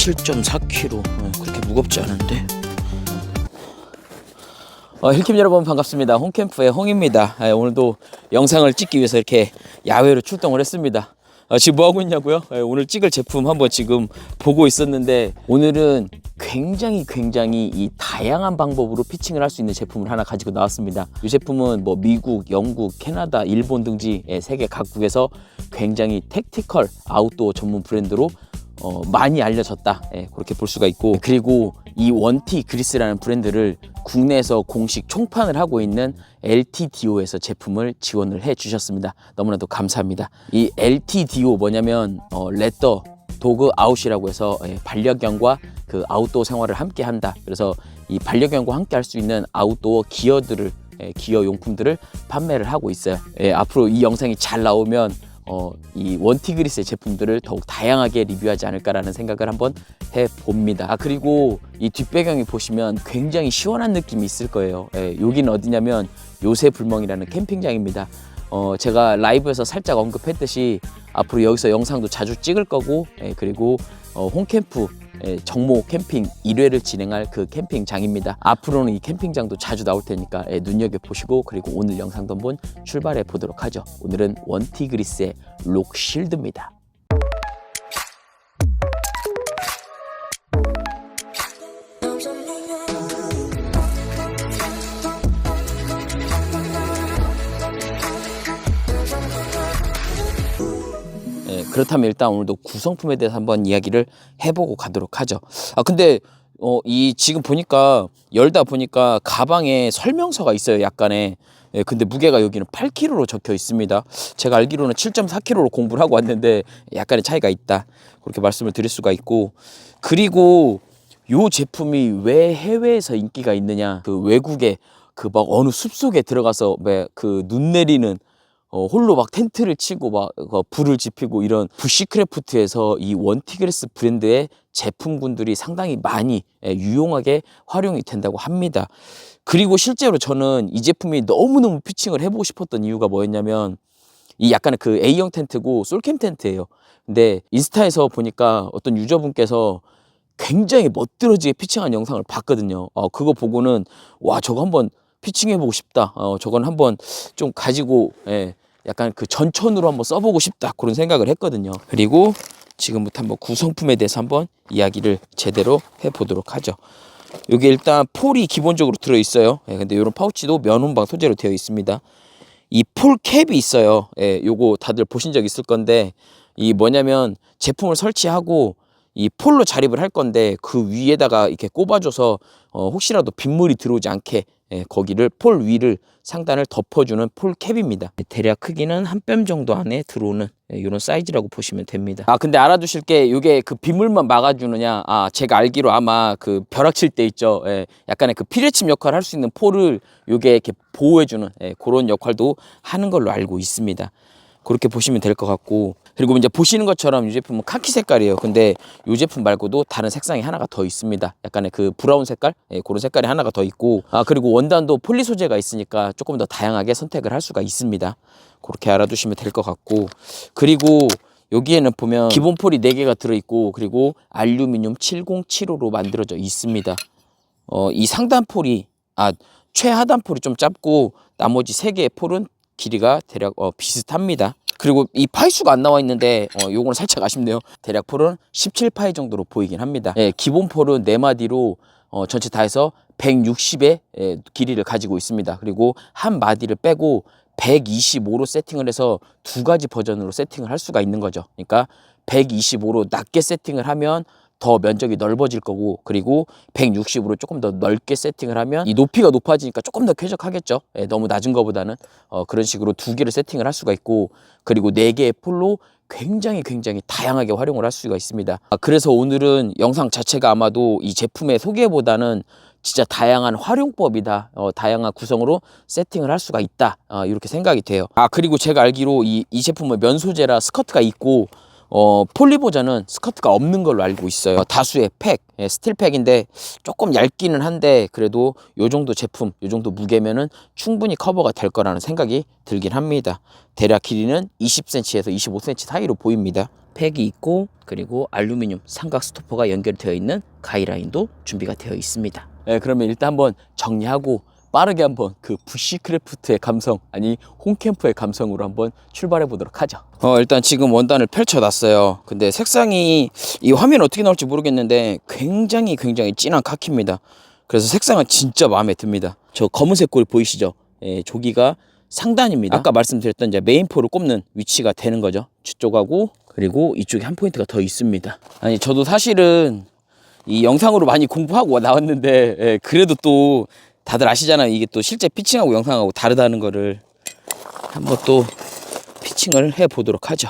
7.4kg. 그렇게 무겁지 않은데. 힐캠 여러분 반갑습니다. 홈캠프의 홍입니다. 오늘도 영상을 찍기 위해서 이렇게 야외로 출동을 했습니다. 지금 뭐 하고 있냐고요? 오늘 찍을 제품 한번 지금 보고 있었는데, 오늘은 굉장히 이 다양한 방법으로 피칭을 할 수 있는 제품을 하나 가지고 나왔습니다. 이 제품은 뭐 미국, 영국, 캐나다, 일본 등지 세계 각국에서 굉장히 택티컬 아웃도어 전문 브랜드로 많이 알려졌다, 그렇게 볼 수가 있고, 그리고 이 원티 그리스라는 브랜드를 국내에서 공식 총판을 하고 있는 LTDO에서 제품을 지원을 해 주셨습니다. 너무나도 감사합니다. 이 LTDO 뭐냐면 레터 도그 아웃이라고 해서 반려견과 그 아웃도어 생활을 함께 한다. 그래서 이 반려견과 함께 할 수 있는 아웃도어 기어들을, 기어 용품들을 판매를 하고 있어요. 앞으로 이 영상이 잘 나오면 이 원티그리스의 제품들을 더욱 다양하게 리뷰하지 않을까라는 생각을 한번 해봅니다. 그리고 이 뒷배경이 보시면 굉장히 시원한 느낌이 있을 거예요. 여기는 어디냐면 요새불멍이라는 캠핑장입니다. 제가 라이브에서 살짝 언급했듯이 앞으로 여기서 영상도 자주 찍을 거고, 그리고 홈캠프 정모 캠핑 1회를 진행할 그 캠핑장입니다. 앞으로는 이 캠핑장도 자주 나올 테니까 눈여겨보시고, 그리고 오늘 영상도 한번 출발해 보도록 하죠. 오늘은 원티그리스의 록실드입니다. 그렇다면 일단 오늘도 구성품에 대해서 한번 이야기를 해보고 가도록 하죠. 근데 이 지금 보니까 열다 보니까 가방에 설명서가 있어요, 약간의. 근데 무게가 여기는 8kg로 적혀 있습니다. 제가 알기로는 7.4kg로 공부를 하고 왔는데 약간의 차이가 있다, 그렇게 말씀을 드릴 수가 있고, 그리고 요 제품이 왜 해외에서 인기가 있느냐, 그 외국에 그 막 어느 숲속에 들어가서 그 눈 내리는 홀로 막 텐트를 치고 막 불을 지피고 이런 부시크래프트에서 이 원티그리스 브랜드의 제품군들이 상당히 많이 유용하게 활용이 된다고 합니다. 그리고 실제로 저는 이 제품이 너무너무 피칭을 해보고 싶었던 이유가 뭐였냐면, 이 약간의 그 A형 텐트고 솔캠 텐트예요. 근데 인스타에서 보니까 어떤 유저분께서 굉장히 멋들어지게 피칭한 영상을 봤거든요. 그거 보고는 와, 저거 한번 피칭해보고 싶다. 저건 한번 좀 가지고 약간 그 전천으로 한번 써보고 싶다, 그런 생각을 했거든요. 그리고 지금부터 한번 구성품에 대해서 한번 이야기를 제대로 해보도록 하죠. 여기 일단 폴이 기본적으로 들어있어요. 근데 이런 파우치도 면온방 소재로 되어 있습니다. 이 폴 캡이 있어요. 요거 다들 보신 적 있을 건데, 이 뭐냐면 제품을 설치하고 이 폴로 자립을 할 건데, 그 위에다가 이렇게 꼽아줘서 혹시라도 빗물이 들어오지 않게 거기를 폴 위를 상단을 덮어주는 폴 캡입니다. 대략 크기는 한 뼘 정도 안에 들어오는 이런 사이즈라고 보시면 됩니다. 근데 알아두실 게, 이게 그 빗물만 막아주느냐, 제가 알기로 아마 그 벼락 칠 때 있죠, 약간의 그 피레침 역할을 할 수 있는 폴을 요게 이렇게 보호해주는 그런 역할도 하는 걸로 알고 있습니다. 그렇게 보시면 될 것 같고, 그리고 이제 보시는 것처럼 이 제품은 카키 색깔이에요. 근데 이 제품 말고도 다른 색상이 하나가 더 있습니다. 약간의 그 브라운 색깔, 그런 색깔이 하나가 더 있고, 그리고 원단도 폴리 소재가 있으니까 조금 더 다양하게 선택을 할 수가 있습니다. 그렇게 알아두시면 될 것 같고, 그리고 여기에는 보면 기본 폴이 4개가 들어있고, 그리고 알루미늄 7075로 만들어져 있습니다. 이 상단 폴이 최하단 폴이 좀 짧고, 나머지 3개의 폴은 길이가 대략 비슷합니다. 그리고 이 파이수가 안 나와 있는데 요거는 살짝 아쉽네요. 대략 폴은 17파이 정도로 보이긴 합니다. 기본 폴은 4마디로 전체 다 해서 160의 길이를 가지고 있습니다. 그리고 한 마디를 빼고 125로 세팅을 해서 2가지 버전으로 세팅을 할 수가 있는 거죠. 그러니까 125로 낮게 세팅을 하면 더 면적이 넓어질 거고, 그리고 160으로 조금 더 넓게 세팅을 하면 이 높이가 높아지니까 조금 더 쾌적하겠죠. 너무 낮은 것보다는. 그런 식으로 2개를 세팅을 할 수가 있고, 그리고 4개의 폴로 굉장히 다양하게 활용을 할 수가 있습니다. 그래서 오늘은 영상 자체가 아마도 이 제품의 소개보다는 진짜 다양한 활용법이다, 다양한 구성으로 세팅을 할 수가 있다, 이렇게 생각이 돼요. 그리고 제가 알기로 이 제품은 면 소재라 스커트가 있고, 폴리 버전은 스커트가 없는 걸로 알고 있어요. 다수의 팩, 스틸 팩인데 조금 얇기는 한데, 그래도 요 정도 제품, 요 정도 무게면은 충분히 커버가 될 거라는 생각이 들긴 합니다. 대략 길이는 20cm에서 25cm 사이로 보입니다. 팩이 있고, 그리고 알루미늄 삼각 스토퍼가 연결되어 있는 가이라인도 준비가 되어 있습니다. 네, 그러면 일단 한번 정리하고 빠르게 한번 그 부시크래프트의 감성, 아니 홈캠프의 감성으로 한번 출발해 보도록 하죠. 일단 지금 원단을 펼쳐 놨어요. 근데 색상이 이 화면 어떻게 나올지 모르겠는데 굉장히 진한 카키입니다. 그래서 색상은 진짜 마음에 듭니다. 저 검은색 골 보이시죠? 예, 조기가 상단입니다. 아까 말씀드렸던 이제 메인포를 꼽는 위치가 되는 거죠. 뒤쪽하고, 그리고 이쪽에 한 포인트가 더 있습니다. 아니, 저도 사실은 이 영상으로 많이 공부하고 나왔는데, 예, 그래도 또 다들 아시잖아요. 이게 또 실제 피칭하고 영상하고 다르다는 거를 한번 또 피칭을 해 보도록 하죠.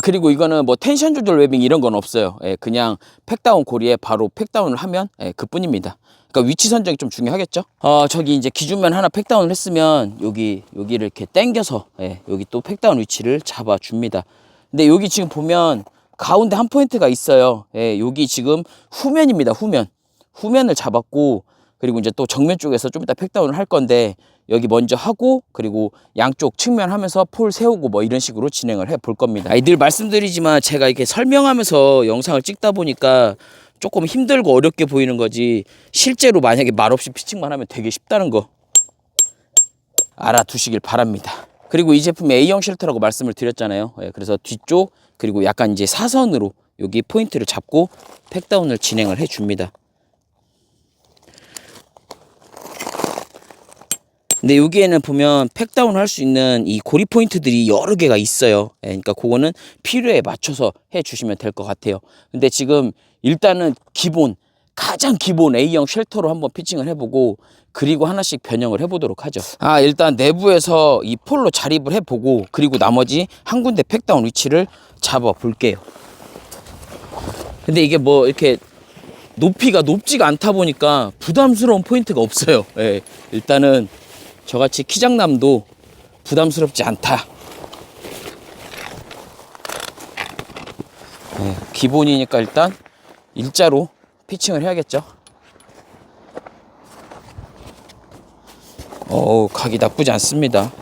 그리고 이거는 뭐 텐션 조절 웨빙 이런 건 없어요. 예, 그냥 팩다운 고리에 바로 팩다운을 하면 그뿐입니다. 그러니까 위치 선정이 좀 중요하겠죠. 저기 이제 기준면 하나 팩다운을 했으면 여기를 이렇게 당겨서 여기 또 팩다운 위치를 잡아 줍니다. 근데 여기 지금 보면 가운데 한 포인트가 있어요. 여기 지금 후면입니다. 후면을 잡았고, 그리고 이제 또 정면 쪽에서 좀 이따 팩다운을 할 건데, 여기 먼저 하고, 그리고 양쪽 측면 하면서 폴 세우고 뭐 이런 식으로 진행을 해 볼 겁니다. 늘 말씀드리지만 제가 이렇게 설명하면서 영상을 찍다 보니까 조금 힘들고 어렵게 보이는 거지, 실제로 만약에 말없이 피칭만 하면 되게 쉽다는 거 알아두시길 바랍니다. 그리고 이 제품이 A형 쉘터라고 말씀을 드렸잖아요. 그래서 뒤쪽, 그리고 약간 이제 사선으로 여기 포인트를 잡고 팩다운을 진행을 해 줍니다. 근데 여기에는 보면 팩다운 할 수 있는 이 고리 포인트들이 여러 개가 있어요. 그러니까 그거는 필요에 맞춰서 해 주시면 될 것 같아요. 근데 지금 일단은 가장 기본 A형 쉘터로 한번 피칭을 해보고, 그리고 하나씩 변형을 해보도록 하죠. 일단 내부에서 이 폴로 자립을 해보고, 그리고 나머지 한 군데 팩다운 위치를 잡아 볼게요. 근데 이게 뭐 이렇게 높이가 높지가 않다 보니까 부담스러운 포인트가 없어요. 일단은 저같이 키장남도 부담스럽지 않다. 기본이니까 일단 일자로 피칭을 해야겠죠. 각이 나쁘지 않습니다.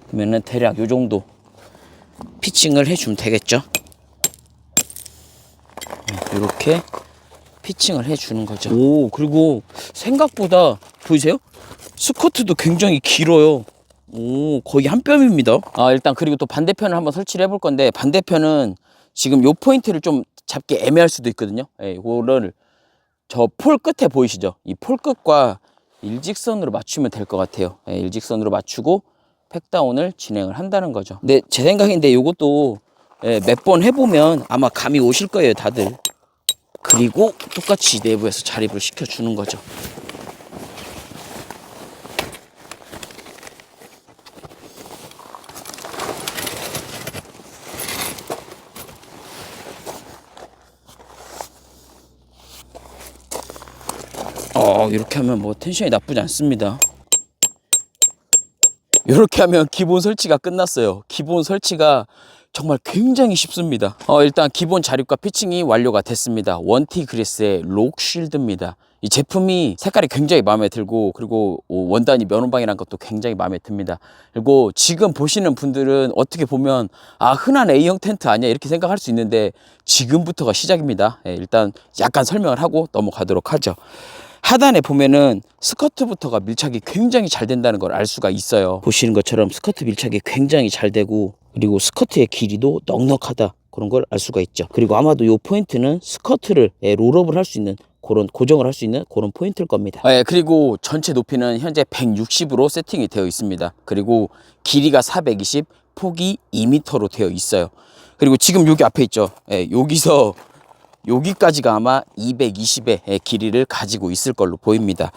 그러면은 대략 요 정도 피칭을 해주면 되겠죠. 이렇게 피칭을 해주는 거죠. 그리고 생각보다 보이세요? 스커트도 굉장히 길어요. 거의 한 뼘입니다. 일단 그리고 또 반대편을 한번 설치를 해볼 건데, 반대편은 지금 요 포인트를 좀 잡기 애매할 수도 있거든요. 이거를 저 폴 끝에 보이시죠? 이 폴 끝과 일직선으로 맞추면 될 것 같아요. 일직선으로 맞추고 팩다운을 진행을 한다는 거죠. 근데 제 생각인데 요것도 몇 번 해보면 아마 감이 오실 거예요, 다들. 그리고 똑같이 내부에서 자립을 시켜주는 거죠. 이렇게 하면 뭐 텐션이 나쁘지 않습니다. 이렇게 하면 기본 설치가 끝났어요. 기본 설치가 정말 굉장히 쉽습니다. 일단 기본 자립과 피칭이 완료가 됐습니다. 원티 그리스의 록쉴드입니다. 이 제품이 색깔이 굉장히 마음에 들고, 그리고 원단이 면원방이라는 것도 굉장히 마음에 듭니다. 그리고 지금 보시는 분들은 어떻게 보면 흔한 A형 텐트 아니야 이렇게 생각할 수 있는데, 지금부터가 시작입니다. 일단 약간 설명을 하고 넘어가도록 하죠. 하단에 보면은 스커트부터가 밀착이 굉장히 잘 된다는 걸 알 수가 있어요. 보시는 것처럼 스커트 밀착이 굉장히 잘 되고, 그리고 스커트의 길이도 넉넉하다, 그런 걸 알 수가 있죠. 그리고 아마도 이 포인트는 스커트를 롤업을 할 수 있는, 그런 고정을 할 수 있는 그런 포인트일 겁니다. 그리고 전체 높이는 현재 160으로 세팅이 되어 있습니다. 그리고 길이가 420, 폭이 2m로 되어 있어요. 그리고 지금 여기 앞에 있죠. 여기서 여기까지가 아마 220의 길이를 가지고 있을 걸로 보입니다.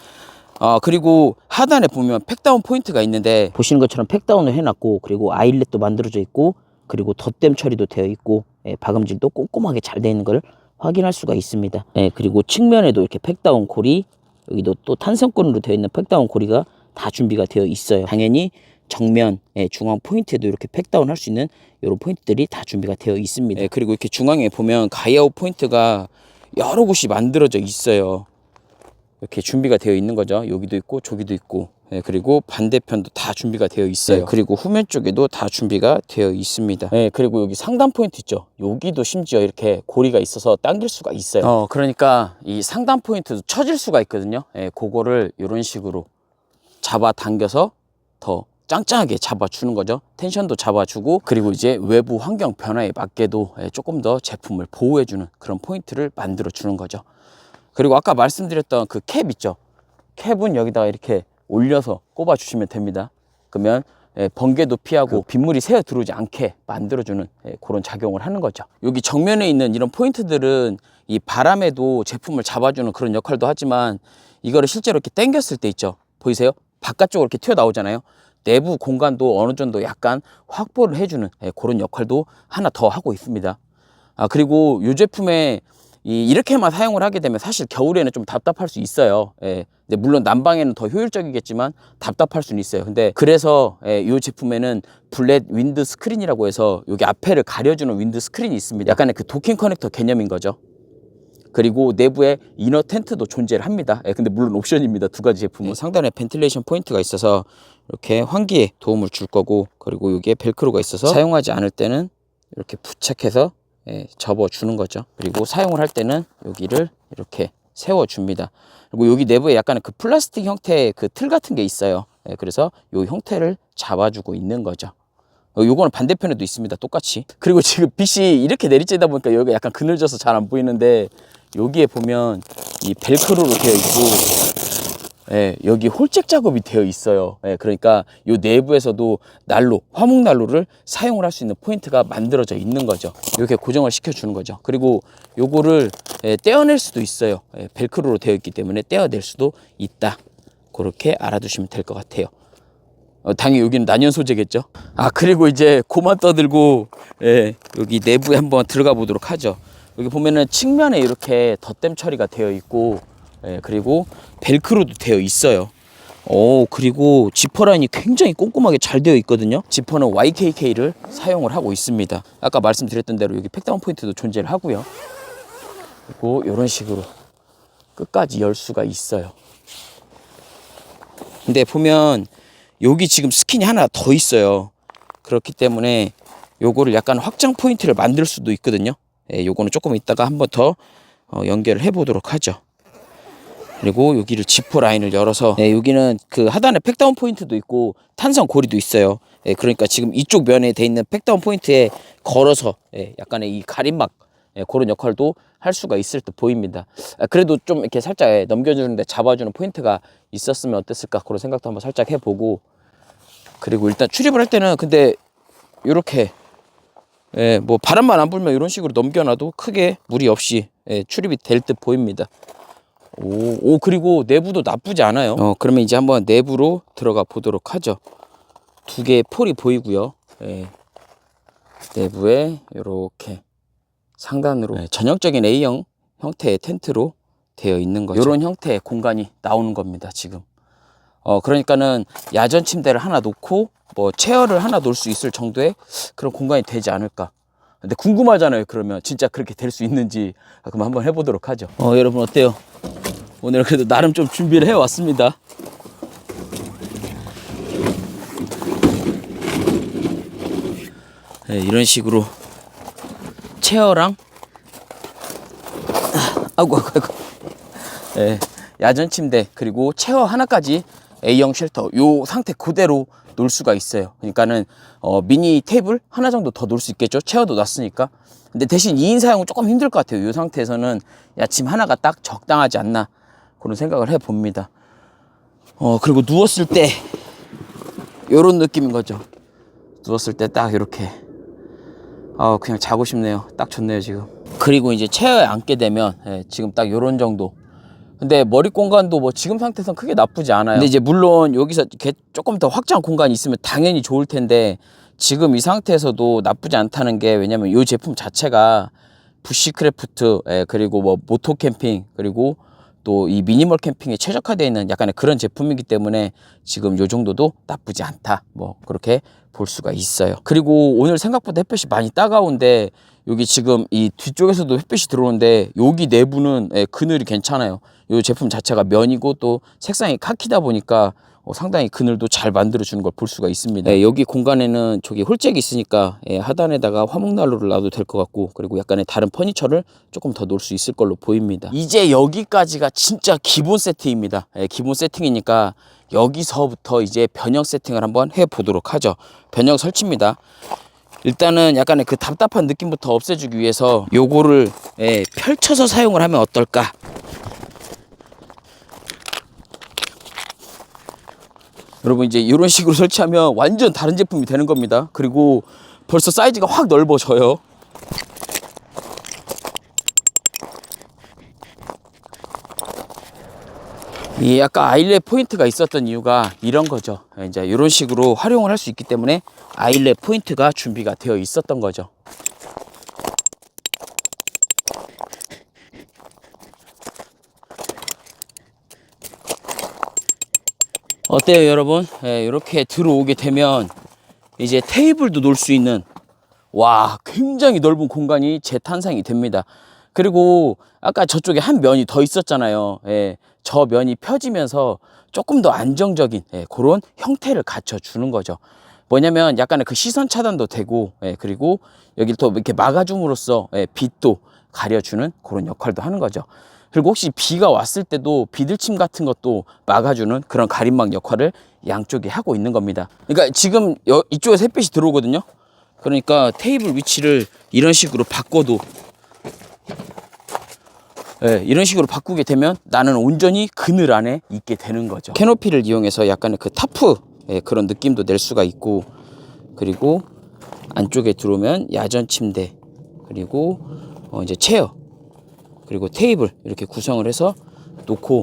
그리고 하단에 보면 팩다운 포인트가 있는데, 보시는 것처럼 팩다운을 해놨고, 그리고 아일렛도 만들어져 있고, 그리고 덧댐 처리도 되어 있고, 박음질도 꼼꼼하게 잘 되어 있는 걸 확인할 수가 있습니다. 그리고 측면에도 이렇게 팩다운 고리, 여기도 또 탄성권으로 되어 있는 팩다운 고리가 다 준비가 되어 있어요. 당연히 정면 중앙 포인트에도 이렇게 팩다운 할 수 있는 이런 포인트들이 다 준비가 되어 있습니다. 그리고 이렇게 중앙에 보면 가이아웃 포인트가 여러 곳이 만들어져 있어요. 이렇게 준비가 되어 있는 거죠. 여기도 있고 저기도 있고, 예, 그리고 반대편도 다 준비가 되어 있어요. 예, 그리고 후면 쪽에도 다 준비가 되어 있습니다. 예, 그리고 여기 상단 포인트 있죠. 여기도 심지어 이렇게 고리가 있어서 당길 수가 있어요. 그러니까 이 상단 포인트도 처질 수가 있거든요. 예, 그거를 이런 식으로 잡아 당겨서 더 짱짱하게 잡아주는 거죠. 텐션도 잡아주고, 그리고 이제 외부 환경 변화에 맞게도 조금 더 제품을 보호해주는 그런 포인트를 만들어 주는 거죠. 그리고 아까 말씀드렸던 그 캡 있죠. 캡은 여기다가 이렇게 올려서 꼽아 주시면 됩니다. 그러면 번개도 피하고 빗물이 새어 들어오지 않게 만들어주는 그런 작용을 하는 거죠. 여기 정면에 있는 이런 포인트들은 이 바람에도 제품을 잡아주는 그런 역할도 하지만, 이거를 실제로 이렇게 당겼을 때 있죠. 보이세요? 바깥쪽으로 이렇게 튀어나오잖아요. 내부 공간도 어느 정도 약간 확보를 해주는 그런 역할도 하나 더 하고 있습니다. 그리고 이 제품에 이렇게만 사용을 하게 되면 사실 겨울에는 좀 답답할 수 있어요. 물론 난방에는 더 효율적이겠지만 답답할 수는 있어요. 근데 그래서 이 제품에는 블랙 윈드 스크린이라고 해서 여기 앞에를 가려주는 윈드 스크린이 있습니다. 약간의 그 도킹 커넥터 개념인 거죠. 그리고 내부에 이너 텐트도 존재를 합니다. 근데 물론 옵션입니다. 두 가지 제품은. 상단에 벤틸레이션 포인트가 있어서 이렇게 환기에 도움을 줄 거고, 그리고 여기에 벨크로가 있어서 사용하지 않을 때는 이렇게 부착해서 접어주는 거죠. 그리고 사용을 할 때는 여기를 이렇게 세워줍니다. 그리고 여기 내부에 약간 그 플라스틱 형태의 그 틀 같은 게 있어요. 그래서 이 형태를 잡아주고 있는 거죠. 요거는 반대편에도 있습니다. 똑같이. 그리고 지금 빛이 이렇게 내리쬐다 보니까 여기가 약간 그늘져서 잘 안 보이는데, 여기에 보면 이 벨크로로 되어 있고, 여기 홀잭 작업이 되어 있어요. 그러니까 요 내부에서도 난로, 화목 난로를 사용을 할 수 있는 포인트가 만들어져 있는 거죠. 이렇게 고정을 시켜주는 거죠. 그리고 요거를 떼어낼 수도 있어요. 벨크로로 되어 있기 때문에 떼어낼 수도 있다. 그렇게 알아두시면 될 것 같아요. 당연히 여기는 난연 소재겠죠. 그리고 이제 고만 떠들고 여기 내부에 한번 들어가 보도록 하죠. 여기 보면은 측면에 이렇게 덧댐 처리가 되어 있고, 그리고 벨크로도 되어 있어요. 그리고 지퍼 라인이 굉장히 꼼꼼하게 잘 되어 있거든요. 지퍼는 YKK를 사용을 하고 있습니다. 아까 말씀드렸던 대로 여기 팩다운 포인트도 존재를 하고요. 그리고 이런 식으로 끝까지 열 수가 있어요. 근데 보면 여기 지금 스킨이 하나 더 있어요. 그렇기 때문에 요거를 약간 확장 포인트를 만들 수도 있거든요. 요거는 조금 이따가 한번 더 연결을 해 보도록 하죠. 그리고 여기를 지퍼 라인을 열어서, 여기는 그 하단에 팩다운 포인트도 있고 탄성 고리도 있어요. 그러니까 지금 이쪽 면에 돼 있는 팩다운 포인트에 걸어서 약간의 이 가림막 그런 역할도 할 수가 있을 듯 보입니다. 그래도 좀 이렇게 살짝 넘겨주는데 잡아주는 포인트가 있었으면 어땠을까, 그런 생각도 한번 살짝 해보고. 그리고 일단 출입을 할 때는 근데 이렇게 뭐 바람만 안 불면 이런 식으로 넘겨놔도 크게 무리 없이 출입이 될 듯 보입니다. 그리고 내부도 나쁘지 않아요. 그러면 이제 한번 내부로 들어가 보도록 하죠. 두 개의 폴이 보이고요. 내부에 이렇게 상단으로 전형적인 A형 형태의 텐트로 되어 있는 거죠. 이런 형태의 공간이 나오는 겁니다, 지금. 그러니까는 야전 침대를 하나 놓고 뭐 체어를 하나 놓을 수 있을 정도의 그런 공간이 되지 않을까. 근데 궁금하잖아요. 그러면 진짜 그렇게 될 수 있는지. 그럼 한번 해보도록 하죠. 여러분 어때요? 오늘 그래도 나름 좀 준비를 해왔습니다. 이런 식으로 체어랑 아이고 야전 침대 그리고 체어 하나까지 A형 쉘터 요 상태 그대로 놓을 수가 있어요. 그러니까는 미니 테이블 하나 정도 더 놓을 수 있겠죠. 체어도 놨으니까. 근데 대신 2인 사용은 조금 힘들 것 같아요. 이 상태에서는 야침 하나가 딱 적당하지 않나, 그런 생각을 해봅니다. 그리고 누웠을 때 요런 느낌인 거죠. 누웠을 때 딱 이렇게 그냥 자고 싶네요. 딱 좋네요 지금. 그리고 이제 체어에 앉게 되면 지금 딱 요런 정도. 근데 머리 공간도 뭐 지금 상태에서는 크게 나쁘지 않아요. 근데 이제 물론 여기서 이렇게 조금 더 확장 공간이 있으면 당연히 좋을 텐데, 지금 이 상태에서도 나쁘지 않다는 게, 왜냐면 이 제품 자체가 부시크래프트 그리고 뭐 모토 캠핑 그리고 또 이 미니멀 캠핑에 최적화되어 있는 약간의 그런 제품이기 때문에 지금 요 정도도 나쁘지 않다, 뭐 그렇게 볼 수가 있어요. 그리고 오늘 생각보다 햇볕이 많이 따가운데 여기 지금 이 뒤쪽에서도 햇빛이 들어오는데 여기 내부는 그늘이 괜찮아요. 이 제품 자체가 면이고 또 색상이 카키다 보니까 상당히 그늘도 잘 만들어주는 걸 볼 수가 있습니다. 여기 공간에는 저기 홀잭이 있으니까 하단에다가 화목난로를 놔도 될 것 같고, 그리고 약간의 다른 퍼니처를 조금 더 놓을 수 있을 걸로 보입니다. 이제 여기까지가 진짜 기본 세팅입니다. 기본 세팅이니까 여기서부터 이제 변형 세팅을 한번 해보도록 하죠. 변형 설치입니다. 일단은 약간의 그 답답한 느낌부터 없애주기 위해서 요거를 펼쳐서 사용을 하면 어떨까. 여러분 이제 이런 식으로 설치하면 완전 다른 제품이 되는 겁니다. 그리고 벌써 사이즈가 확 넓어져요. 이 아까 아일렛 포인트가 있었던 이유가 이런 거죠. 이제 이런 식으로 활용을 할 수 있기 때문에 아일렛 포인트가 준비가 되어 있었던 거죠. 어때요 여러분? 이렇게 들어오게 되면 이제 테이블도 놓을 수 있는, 와, 굉장히 넓은 공간이 재탄생이 됩니다. 그리고 아까 저쪽에 한 면이 더 있었잖아요. 저 면이 펴지면서 조금 더 안정적인 그런 형태를 갖춰주는 거죠. 뭐냐면 약간의 그 시선 차단도 되고, 그리고 여기를 또 이렇게 막아줌으로써 빛도 가려주는 그런 역할도 하는 거죠. 그리고 혹시 비가 왔을 때도 비들침 같은 것도 막아주는 그런 가림막 역할을 양쪽에 하고 있는 겁니다. 그러니까 지금 이쪽에서 햇빛이 들어오거든요. 그러니까 테이블 위치를 이런 식으로 바꿔도, 이런 식으로 바꾸게 되면 나는 온전히 그늘 안에 있게 되는 거죠. 캐노피를 이용해서 약간의 그 타프 그런 느낌도 낼 수가 있고, 그리고 안쪽에 들어오면 야전 침대, 그리고 이제 체어, 그리고 테이블 이렇게 구성을 해서 놓고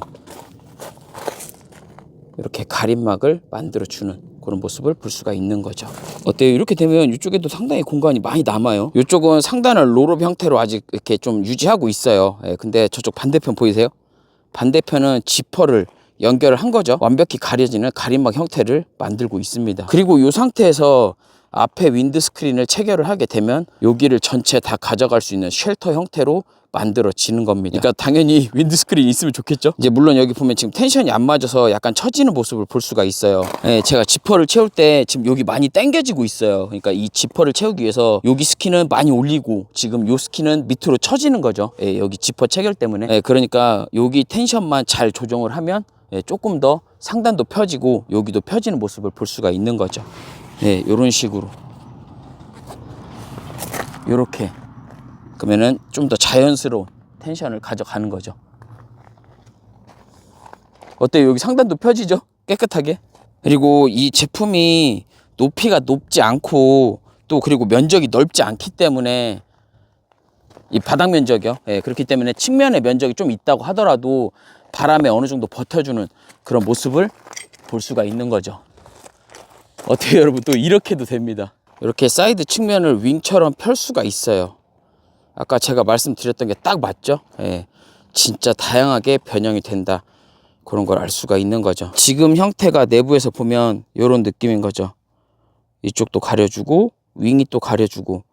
이렇게 가림막을 만들어주는 그런 모습을 볼 수가 있는 거죠. 어때요? 이렇게 되면 이쪽에도 상당히 공간이 많이 남아요. 이쪽은 상단을 롤업 형태로 아직 이렇게 좀 유지하고 있어요. 근데 저쪽 반대편 보이세요? 반대편은 지퍼를 연결을 한 거죠. 완벽히 가려지는 가림막 형태를 만들고 있습니다. 그리고 이 상태에서 앞에 윈드스크린을 체결을 하게 되면 여기를 전체 다 가져갈 수 있는 쉘터 형태로 만들어지는 겁니다. 그러니까 당연히 윈드스크린이 있으면 좋겠죠. 이제 물론 여기 보면 지금 텐션이 안 맞아서 약간 처지는 모습을 볼 수가 있어요. 제가 지퍼를 채울 때 지금 여기 많이 당겨지고 있어요. 그러니까 이 지퍼를 채우기 위해서 여기 스키는 많이 올리고 지금 요 스키는 밑으로 처지는 거죠. 여기 지퍼 체결 때문에. 그러니까 여기 텐션만 잘 조정을 하면 조금 더 상단도 펴지고 여기도 펴지는 모습을 볼 수가 있는 거죠. 이런 식으로 이렇게 그러면은 좀 더 자연스러운 텐션을 가져가는 거죠. 어때요? 여기 상단도 펴지죠? 깨끗하게. 그리고 이 제품이 높이가 높지 않고 또 그리고 면적이 넓지 않기 때문에, 이 바닥 면적이요. 그렇기 때문에 측면의 면적이 좀 있다고 하더라도 바람에 어느 정도 버텨주는 그런 모습을 볼 수가 있는 거죠. 어때요 여러분? 또 이렇게도 됩니다. 이렇게 사이드 측면을 윙처럼 펼 수가 있어요. 아까 제가 말씀드렸던 게 딱 맞죠? 진짜 다양하게 변형이 된다, 그런 걸 알 수가 있는 거죠. 지금 형태가 내부에서 보면 이런 느낌인 거죠. 이쪽도 가려주고 윙이 또 가려주고,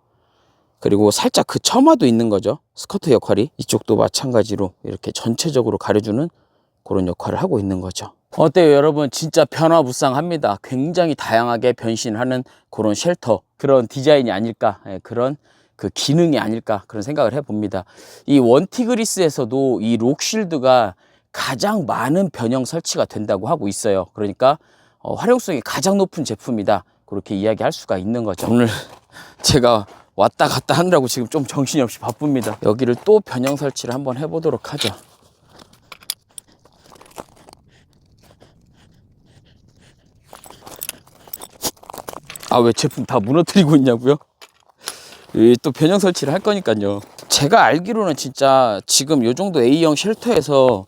그리고 살짝 그 처마도 있는 거죠. 스커트 역할이 이쪽도 마찬가지로 이렇게 전체적으로 가려주는 그런 역할을 하고 있는 거죠. 어때요 여러분? 진짜 변화무쌍합니다. 굉장히 다양하게 변신하는 그런 쉘터, 그런 디자인이 아닐까, 그런 그 기능이 아닐까, 그런 생각을 해봅니다. 이 원티그리스에서도 이 록쉴드가 가장 많은 변형 설치가 된다고 하고 있어요. 그러니까 활용성이 가장 높은 제품이다, 그렇게 이야기할 수가 있는 거죠. 오늘 제가 왔다 갔다 하느라고 지금 좀 정신이 없이 바쁩니다. 여기를 또 변형 설치를 한번 해보도록 하죠. 아, 왜 제품 다 무너뜨리고 있냐고요? 또 변형 설치를 할 거니까요. 제가 알기로는 진짜 지금 요 정도 A형 쉘터에서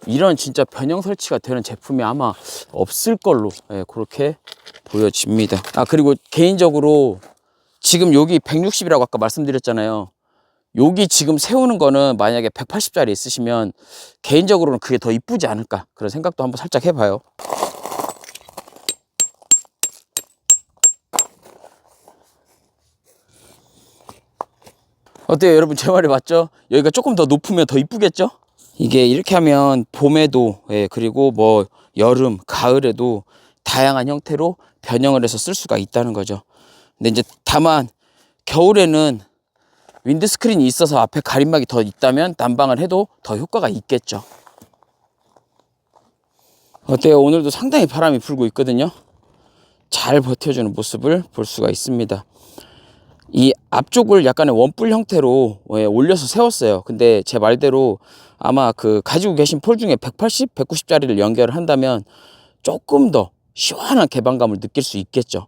이런 진짜 변형 설치가 되는 제품이 아마 없을 걸로 그렇게 보여집니다. 아, 그리고 개인적으로 지금 여기 160이라고 아까 말씀드렸잖아요. 여기 지금 세우는 거는 만약에 180짜리 있으시면 개인적으로는 그게 더 이쁘지 않을까, 그런 생각도 한번 살짝 해봐요. 어때요 여러분? 제 말이 맞죠? 여기가 조금 더 높으면 더 이쁘겠죠? 이게 이렇게 하면 봄에도 그리고 뭐 여름, 가을에도 다양한 형태로 변형을 해서 쓸 수가 있다는 거죠. 근데 이제 다만 겨울에는 윈드스크린이 있어서 앞에 가림막이 더 있다면 난방을 해도 더 효과가 있겠죠. 어때요? 오늘도 상당히 바람이 불고 있거든요. 잘 버텨주는 모습을 볼 수가 있습니다. 이 앞쪽을 약간의 원뿔 형태로 올려서 세웠어요. 근데 제 말대로 아마 그 가지고 계신 폴 중에 180, 190짜리를 연결을 한다면 조금 더 시원한 개방감을 느낄 수 있겠죠.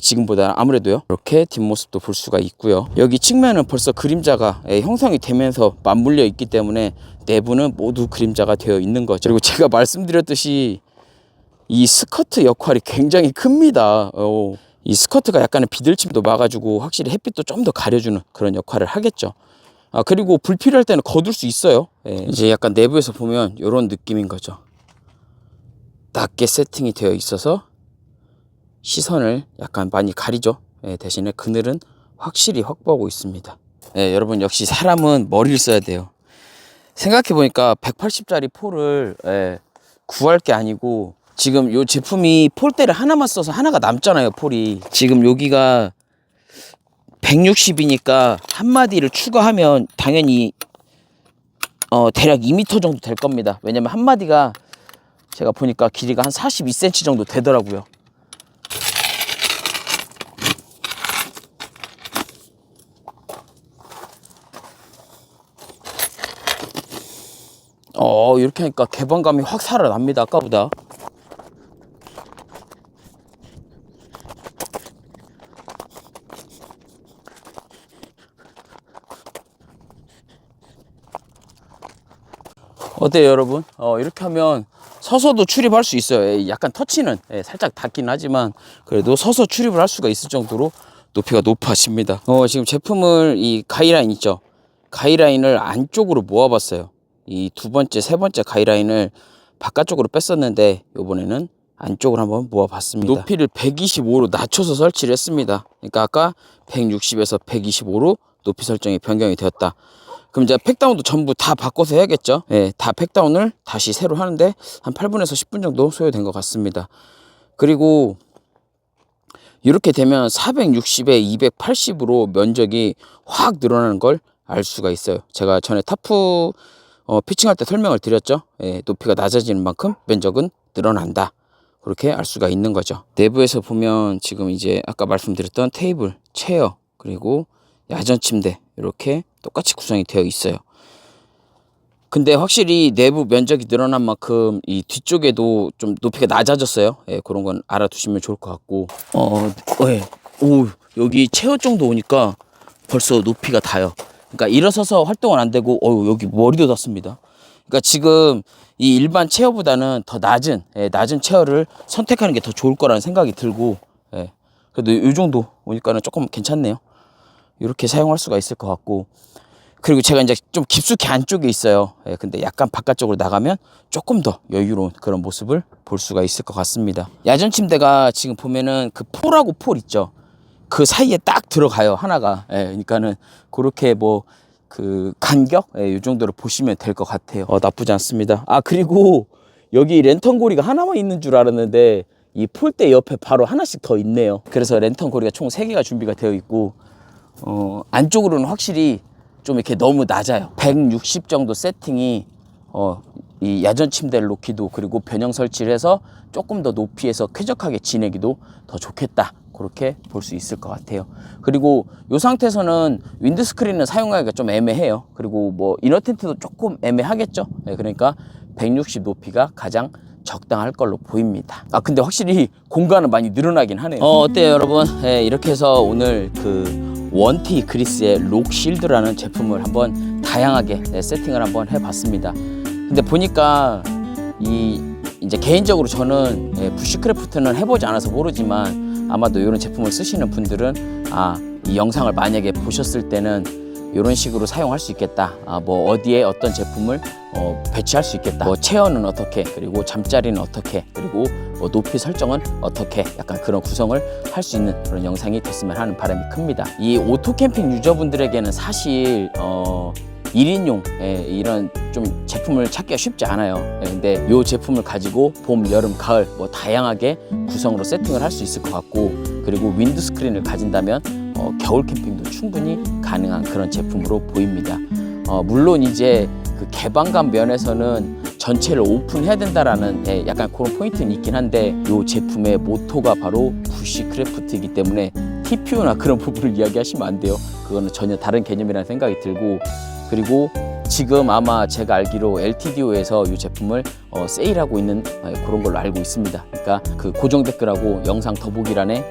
지금보다 아무래도요. 이렇게 뒷모습도 볼 수가 있고요. 여기 측면은 벌써 그림자가 형성이 되면서 맞물려 있기 때문에 내부는 모두 그림자가 되어 있는 거죠. 그리고 제가 말씀드렸듯이 이 스커트 역할이 굉장히 큽니다. 이 스커트가 약간의 비들침도 막아주고 확실히 햇빛도 좀 더 가려주는 그런 역할을 하겠죠. 그리고 불필요할 때는 거둘 수 있어요. 이제 약간 내부에서 보면 이런 느낌인 거죠. 낮게 세팅이 되어 있어서 시선을 약간 많이 가리죠. 대신에 그늘은 확실히 확보하고 있습니다. 여러분 역시 사람은 머리를 써야 돼요. 생각해보니까 180짜리 폴을 구할 게 아니고 지금 이 제품이 폴대를 하나만 써서 하나가 남잖아요. 폴이 지금 여기가 160이니까 한 마디를 추가하면 당연히 대략 2m 정도 될 겁니다. 왜냐면 한 마디가 제가 보니까 길이가 한 42cm 정도 되더라고요. 이렇게 하니까 개방감이 확 살아납니다. 아까보다. 어때요 여러분? 이렇게 하면 서서도 출입할 수 있어요. 약간 터치는 살짝 닿긴 하지만 그래도 서서 출입을 할 수가 있을 정도로 높이가 높아집니다. 지금 제품을 이 가이라인 있죠? 가이라인을 안쪽으로 모아봤어요. 이 두 번째, 세 번째 가이라인을 바깥쪽으로 뺐었는데 이번에는 안쪽으로 한번 모아봤습니다. 높이를 125로 낮춰서 설치를 했습니다. 그러니까 아까 160에서 125로 높이 설정이 변경이 되었다. 그럼 이제 팩다운도 전부 다 바꿔서 해야겠죠. 다 팩다운을 다시 새로 하는데 한 8분에서 10분 정도 소요된 것 같습니다. 그리고 이렇게 되면 460에 280으로 면적이 확 늘어나는 걸 알 수가 있어요. 제가 전에 타프 피칭할 때 설명을 드렸죠. 높이가 낮아지는 만큼 면적은 늘어난다. 그렇게 알 수가 있는 거죠. 내부에서 보면 지금 이제 아까 말씀드렸던 테이블, 체어, 그리고 야전 침대 이렇게 똑같이 구성이 되어 있어요. 근데 확실히 내부 면적이 늘어난 만큼 이 뒤쪽에도 좀 높이가 낮아졌어요. 그런 건 알아두시면 좋을 것 같고. 오, 여기 체어 정도 오니까 벌써 높이가 닿아요. 그러니까 일어서서 활동은 안 되고, 여기 머리도 닿습니다. 그러니까 지금 이 일반 체어보다는 더 낮은 체어를 선택하는 게 더 좋을 거라는 생각이 들고, 그래도 이 정도 오니까는 조금 괜찮네요. 이렇게 사용할 수가 있을 것 같고. 그리고 제가 이제 좀 깊숙이 안쪽에 있어요. 근데 약간 바깥쪽으로 나가면 조금 더 여유로운 그런 모습을 볼 수가 있을 것 같습니다. 야전 침대가 지금 보면은 그 폴하고 폴 있죠. 그 사이에 딱 들어가요, 하나가. 그러니까는 그렇게 뭐 그 간격 이 정도로 보시면 될 것 같아요. 나쁘지 않습니다. 그리고 여기 랜턴 고리가 하나만 있는 줄 알았는데 이 폴대 옆에 바로 하나씩 더 있네요. 그래서 랜턴 고리가 총 3개가 준비가 되어 있고, 안쪽으로는 확실히 좀 이렇게 너무 낮아요. 160 정도 세팅이 이 야전 침대를 놓기도, 그리고 변형 설치를 해서 조금 더 높이에서 쾌적하게 지내기도 더 좋겠다. 그렇게 볼 수 있을 것 같아요. 그리고 이 상태에서는 윈드스크린을 사용하기가 좀 애매해요. 그리고 뭐 이너 텐트도 조금 애매하겠죠. 그러니까 160 높이가 가장 적당할 걸로 보입니다. 근데 확실히 공간은 많이 늘어나긴 하네요. 어때요 여러분? 이렇게 해서 오늘 그 원티 그리스의 록실드라는 제품을 한번 다양하게 세팅을 한번 해봤습니다. 근데 보니까 이제 개인적으로 저는 부시크래프트는 해보지 않아서 모르지만 아마도 이런 제품을 쓰시는 분들은 이 영상을 만약에 보셨을 때는 이런 식으로 사용할 수 있겠다. 뭐 어디에 어떤 제품을 배치할 수 있겠다. 뭐 체어는 어떻게, 그리고 잠자리는 어떻게, 그리고 뭐 높이 설정은 어떻게, 약간 그런 구성을 할 수 있는 그런 영상이 됐으면 하는 바람이 큽니다. 이 오토 캠핑 유저분들에게는 사실 1인용 이런 좀 제품을 찾기가 쉽지 않아요. 근데 이 제품을 가지고 봄, 여름, 가을 뭐 다양하게 구성으로 세팅을 할 수 있을 것 같고, 그리고 윈드 스크린을 가진다면 겨울 캠핑도 충분히 가능한 그런 제품으로 보입니다. 물론 이제 그 개방감 면에서는 전체를 오픈해야 된다라는 약간 그런 포인트는 있긴 한데, 이 제품의 모토가 바로 부시크래프트이기 때문에 TPU나 그런 부분을 이야기하시면 안 돼요. 그거는 전혀 다른 개념이라는 생각이 들고, 그리고 지금 아마 제가 알기로 LTDO에서 이 제품을 세일하고 있는 그런 걸로 알고 있습니다. 그러니까 그 고정 댓글하고 영상 더보기란에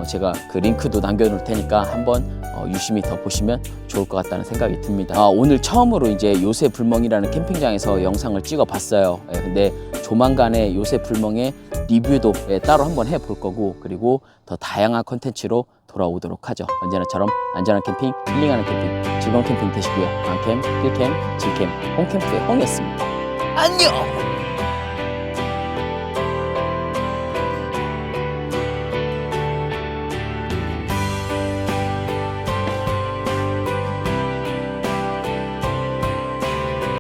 제가 그 링크도 남겨놓을 테니까 한번 유심히 더 보시면 좋을 것 같다는 생각이 듭니다. 오늘 처음으로 이제 요새 불멍이라는 캠핑장에서 영상을 찍어 봤어요. 근데 조만간에 요새 불멍의 리뷰도 따로 한번 해볼 거고, 그리고 더 다양한 컨텐츠로 돌아오도록 하죠. 언제나처럼 안전한 캠핑, 힐링하는 캠핑, 즐거운 캠핑 되시고요. 강캠, 필캠, 질캠, 홈캠프의 홍이었습니다. 안녕!